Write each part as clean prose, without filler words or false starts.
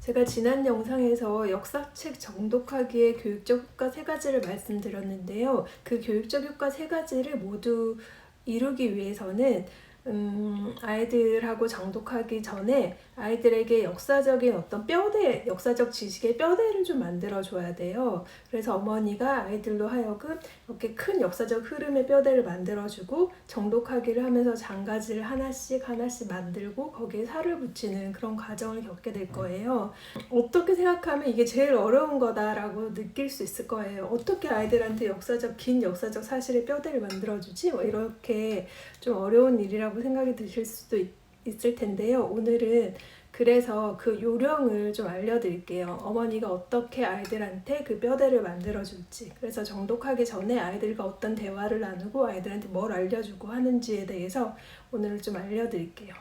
제가 지난 영상에서 역사책 정독하기의 교육적 효과 3가지를 말씀드렸는데요. 그 교육적 효과 3가지를 모두 이루기 위해서는 아이들하고 정독하기 전에 아이들에게 역사적인 어떤 뼈대, 역사적 지식의 뼈대를 좀 만들어 줘야 돼요. 그래서 어머니가 아이들로 하여금 이렇게 큰 역사적 흐름의 뼈대를 만들어 주고 정독하기를 하면서 장가지를 하나씩 만들고 거기에 살을 붙이는 그런 과정을 겪게 될 거예요. 어떻게 생각하면 이게 제일 어려운 거다라고 느낄 수 있을 거예요. 어떻게 아이들한테 긴 역사적 사실의 뼈대를 만들어주지? 이렇게 좀 어려운 일이라고 생각이 드실 수도 있을 텐데요. 오늘은 그래서 그 요령을 좀 알려드릴게요. 어머니가 어떻게 아이들한테 그 뼈대를 만들어줄지. 그래서 정독하기 전에 아이들과 어떤 대화를 나누고 아이들한테 뭘 알려주고 하는지에 대해서 오늘 좀 알려드릴게요.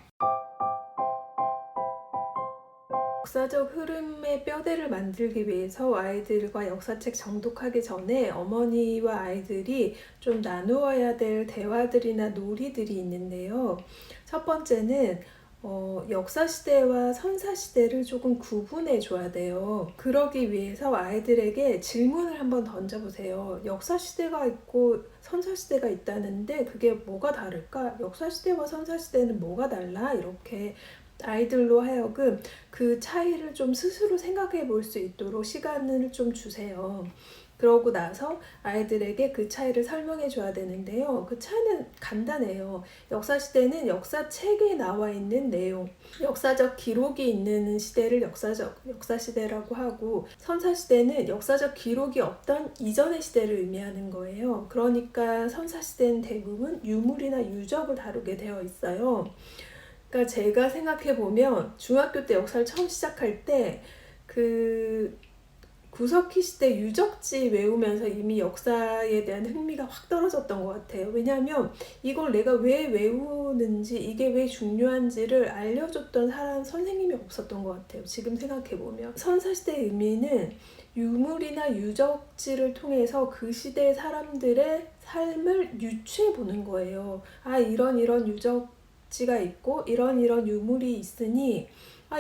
역사적 흐름의 뼈대를 만들기 위해서 아이들과 역사책 정독하기 전에 어머니와 아이들이 좀 나누어야 될 대화들이나 놀이들이 있는데요. 첫 번째는 역사시대와 선사시대를 조금 구분해 줘야 돼요. 그러기 위해서 아이들에게 질문을 한번 던져보세요. 역사시대가 있고 선사시대가 있다는데 그게 뭐가 다를까? 역사시대와 선사시대는 뭐가 달라? 이렇게 아이들로 하여금 그 차이를 좀 스스로 생각해 볼 수 있도록 시간을 좀 주세요. 그러고 나서 아이들에게 그 차이를 설명해 줘야 되는데요. 그 차이는 간단해요. 역사시대는 역사책에 나와 있는 내용, 역사적 기록이 있는 시대를 역사시대라고 하고, 선사시대는 역사적 기록이 없던 이전의 시대를 의미하는 거예요. 그러니까 선사시대는 대부분 유물이나 유적을 다루게 되어 있어요. 그러니까 제가 생각해보면 중학교 때 역사를 처음 시작할 때 구석기 시대 유적지 외우면서 이미 역사에 대한 흥미가 확 떨어졌던 것 같아요. 왜냐하면 이걸 내가 왜 외우는지, 이게 왜 중요한지를 알려줬던 선생님이 없었던 것 같아요. 지금 생각해보면. 선사시대의 의미는 유물이나 유적지를 통해서 그 시대 사람들의 삶을 유추해보는 거예요. 이런 유적지가 있고 이런 유물이 있으니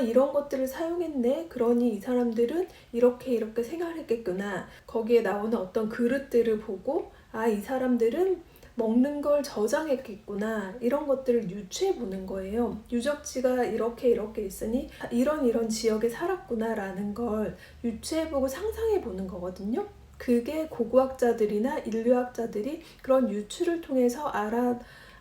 이런 것들을 사용했네. 그러니 이 사람들은 이렇게 생각을 했겠구나. 거기에 나오는 어떤 그릇들을 보고 이 사람들은 먹는 걸 저장했겠구나. 이런 것들을 유추해 보는 거예요. 유적지가 이렇게 있으니 이런 지역에 살았구나 라는 걸 유추해 보고 상상해 보는 거거든요. 그게 고고학자들이나 인류학자들이 그런 유추를 통해서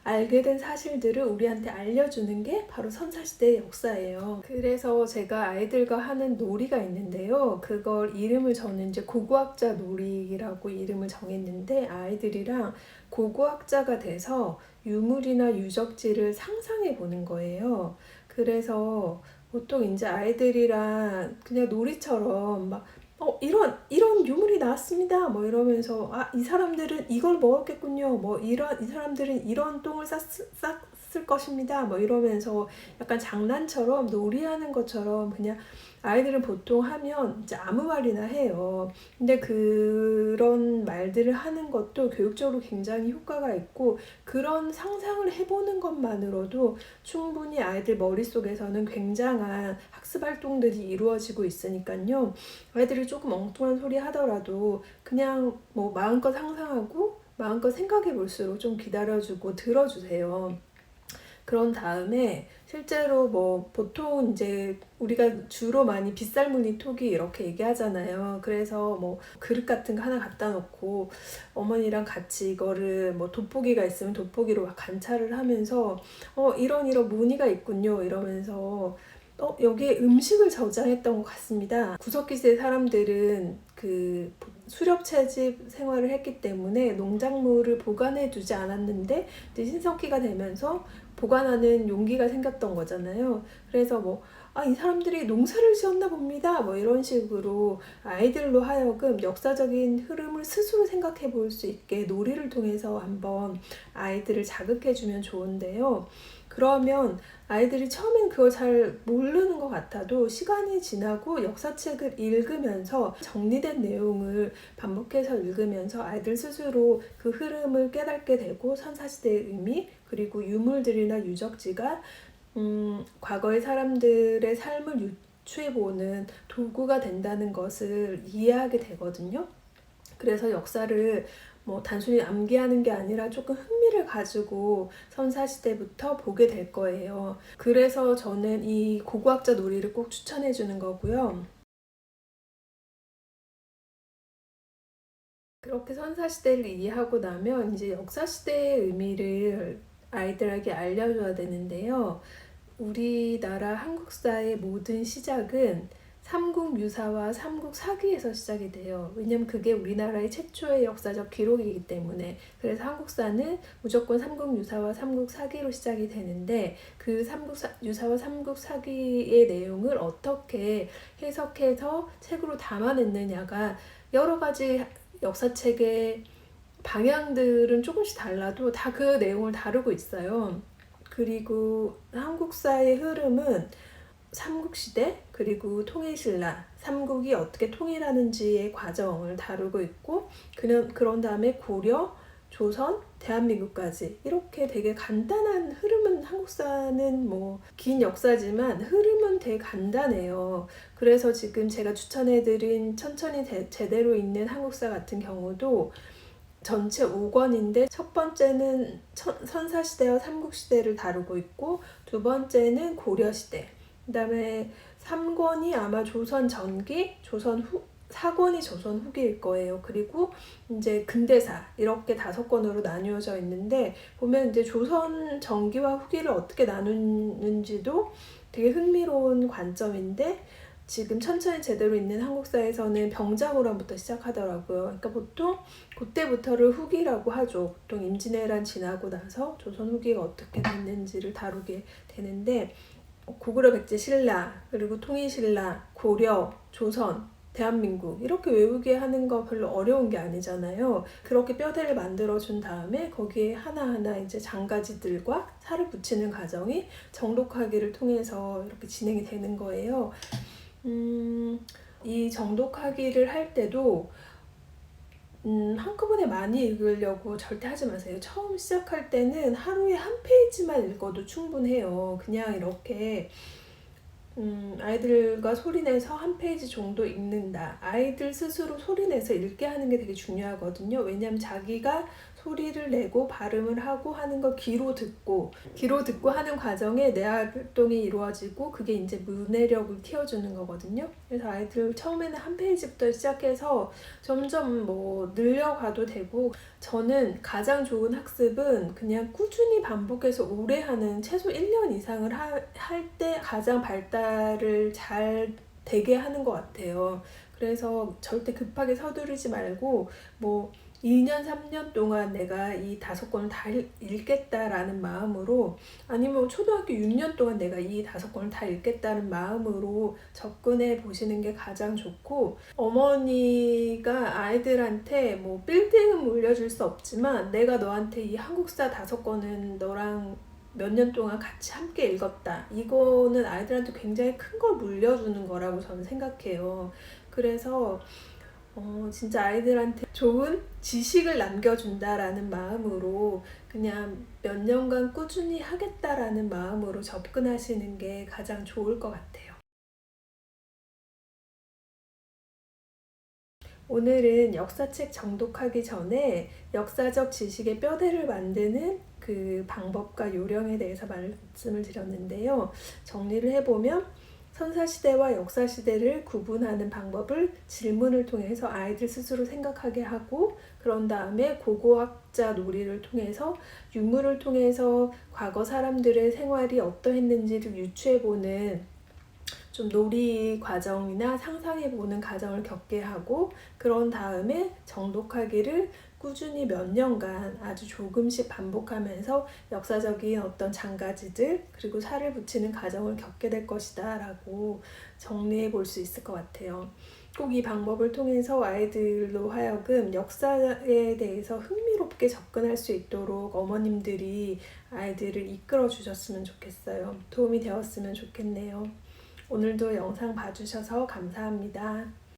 알게 된 사실들을 우리한테 알려주는 게 바로 선사시대의 역사예요. 그래서 제가 아이들과 하는 놀이가 있는데요. 그걸 이름을 저는 이제 고고학자 놀이라고 이름을 정했는데, 아이들이랑 고고학자가 돼서 유물이나 유적지를 상상해 보는 거예요. 그래서 보통 이제 아이들이랑 그냥 놀이처럼 이런 유물이 나왔습니다. 이러면서 이 사람들은 이걸 먹었겠군요. 이 사람들은 이런 똥을 쌌을 것입니다. 이러면서 약간 장난처럼 놀이하는 것처럼 그냥 아이들은 보통 하면 이제 아무 말이나 해요. 근데 그런 말들을 하는 것도 교육적으로 굉장히 효과가 있고, 그런 상상을 해보는 것만으로도 충분히 아이들 머릿속에서는 굉장한 학습 활동들이 이루어지고 있으니까요. 아이들이 조금 엉뚱한 소리 하더라도 그냥 마음껏 상상하고 마음껏 생각해 볼수록 좀 기다려주고 들어주세요. 그런 다음에 실제로 보통 이제 우리가 주로 많이 빗살무늬 토기 이렇게 얘기하잖아요. 그래서 그릇 같은 거 하나 갖다 놓고 어머니랑 같이 이거를 돋보기가 있으면 돋보기로 막 관찰을 하면서 이런 무늬가 있군요 이러면서 여기에 음식을 저장했던 것 같습니다. 구석기 시대 사람들은 그 수렵 채집 생활을 했기 때문에 농작물을 보관해 두지 않았는데 이제 신석기가 되면서 보관하는 용기가 생겼던 거잖아요. 그래서 이 사람들이 농사를 지었나 봅니다. 이런 식으로 아이들로 하여금 역사적인 흐름을 스스로 생각해 볼 수 있게 놀이를 통해서 한번 아이들을 자극해 주면 좋은데요. 그러면 아이들이 처음엔 그걸 잘 모르는 것 같아도 시간이 지나고 역사책을 읽으면서 정리된 내용을 반복해서 읽으면서 아이들 스스로 그 흐름을 깨닫게 되고, 선사시대의 의미, 그리고 유물들이나 유적지가 과거의 사람들의 삶을 유추해보는 도구가 된다는 것을 이해하게 되거든요. 그래서 역사를 뭐 단순히 암기하는 게 아니라 조금 흥미를 가지고 선사시대부터 보게 될 거예요. 그래서 저는 이 고고학자 놀이를 꼭 추천해 주는 거고요. 그렇게 선사시대를 이해하고 나면 이제 역사시대의 의미를 아이들에게 알려줘야 되는데요. 우리나라 한국사의 모든 시작은 삼국유사와 삼국사기에서 시작이 돼요. 왜냐면 그게 우리나라의 최초의 역사적 기록이기 때문에. 그래서 한국사는 무조건 삼국유사와 삼국사기로 시작이 되는데, 그 삼국유사와 삼국사기의 내용을 어떻게 해석해서 책으로 담아냈느냐가 여러 가지 역사책의 방향들은 조금씩 달라도 다 그 내용을 다루고 있어요. 그리고 한국사의 흐름은 삼국시대 그리고 통일신라, 삼국이 어떻게 통일하는지의 과정을 다루고 있고, 그런 다음에 고려, 조선, 대한민국까지 이렇게 되게 간단한 흐름은, 한국사는 뭐 긴 역사지만 흐름은 되게 간단해요. 그래서 지금 제가 추천해드린 천천히 제대로 읽는 한국사 같은 경우도 전체 5권인데 첫 번째는 선사시대와 삼국시대를 다루고 있고, 두 번째는 고려시대, 그 다음에 3권이 아마 조선 전기, 조선 후, 4권이 조선 후기일 거예요. 그리고 이제 근대사, 이렇게 5권으로 나뉘어져 있는데, 보면 이제 조선 전기와 후기를 어떻게 나누는지도 되게 흥미로운 관점인데, 지금 천천히 제대로 있는 한국사에서는 병자호란부터 시작하더라고요. 그러니까 보통 그때부터를 후기라고 하죠. 보통 임진왜란 지나고 나서 조선 후기가 어떻게 됐는지를 다루게 되는데, 고구려 백제 신라, 그리고 통일신라, 고려, 조선, 대한민국 이렇게 외우게 하는 거 별로 어려운 게 아니잖아요. 그렇게 뼈대를 만들어 준 다음에 거기에 하나하나 이제 장가지들과 살을 붙이는 과정이 정독하기를 통해서 이렇게 진행이 되는 거예요. 이 정독하기를 할 때도 한꺼번에 많이 읽으려고 절대 하지 마세요. 처음 시작할 때는 하루에 한 페이지만 읽어도 충분해요. 그냥 이렇게 아이들과 소리내서 한 페이지 정도 읽는다. 아이들 스스로 소리내서 읽게 하는 게 되게 중요하거든요. 왜냐하면 자기가 소리를 내고 발음을 하고 하는 걸 귀로 듣고 하는 과정에 뇌 활동이 이루어지고, 그게 이제 문해력을 키워주는 거거든요. 그래서 아이들 처음에는 한 페이지부터 시작해서 점점 뭐 늘려가도 되고, 저는 가장 좋은 학습은 그냥 꾸준히 반복해서 오래 하는, 최소 1년 이상을 할 때 가장 발달을 잘 되게 하는 것 같아요. 그래서 절대 급하게 서두르지 말고, 뭐 2년, 3년 동안 내가 이 5권을 다 읽겠다라는 마음으로, 아니면 초등학교 6년 동안 내가 이 5권을 다 읽겠다는 마음으로 접근해 보시는 게 가장 좋고, 어머니가 아이들한테 뭐 빌딩은 물려줄 수 없지만 내가 너한테 이 한국사 5권은 너랑 몇 년 동안 같이 함께 읽었다, 이거는 아이들한테 굉장히 큰 걸 물려주는 거라고 저는 생각해요. 그래서 진짜 아이들한테 좋은 지식을 남겨준다라는 마음으로 그냥 몇 년간 꾸준히 하겠다라는 마음으로 접근하시는 게 가장 좋을 것 같아요. 오늘은 역사책 정독하기 전에 역사적 지식의 뼈대를 만드는 그 방법과 요령에 대해서 말씀을 드렸는데요. 정리를 해보면, 선사시대와 역사시대를 구분하는 방법을 질문을 통해서 아이들 스스로 생각하게 하고, 그런 다음에 고고학자 놀이를 통해서, 유물을 통해서 과거 사람들의 생활이 어떠했는지를 유추해보는 좀 놀이 과정이나 상상해보는 과정을 겪게 하고, 그런 다음에 정독하기를 꾸준히 몇 년간 아주 조금씩 반복하면서 역사적인 어떤 장가지들 그리고 살을 붙이는 과정을 겪게 될 것이다 라고 정리해 볼 수 있을 것 같아요. 꼭 이 방법을 통해서 아이들로 하여금 역사에 대해서 흥미롭게 접근할 수 있도록 어머님들이 아이들을 이끌어 주셨으면 좋겠어요. 도움이 되었으면 좋겠네요. 오늘도 영상 봐주셔서 감사합니다.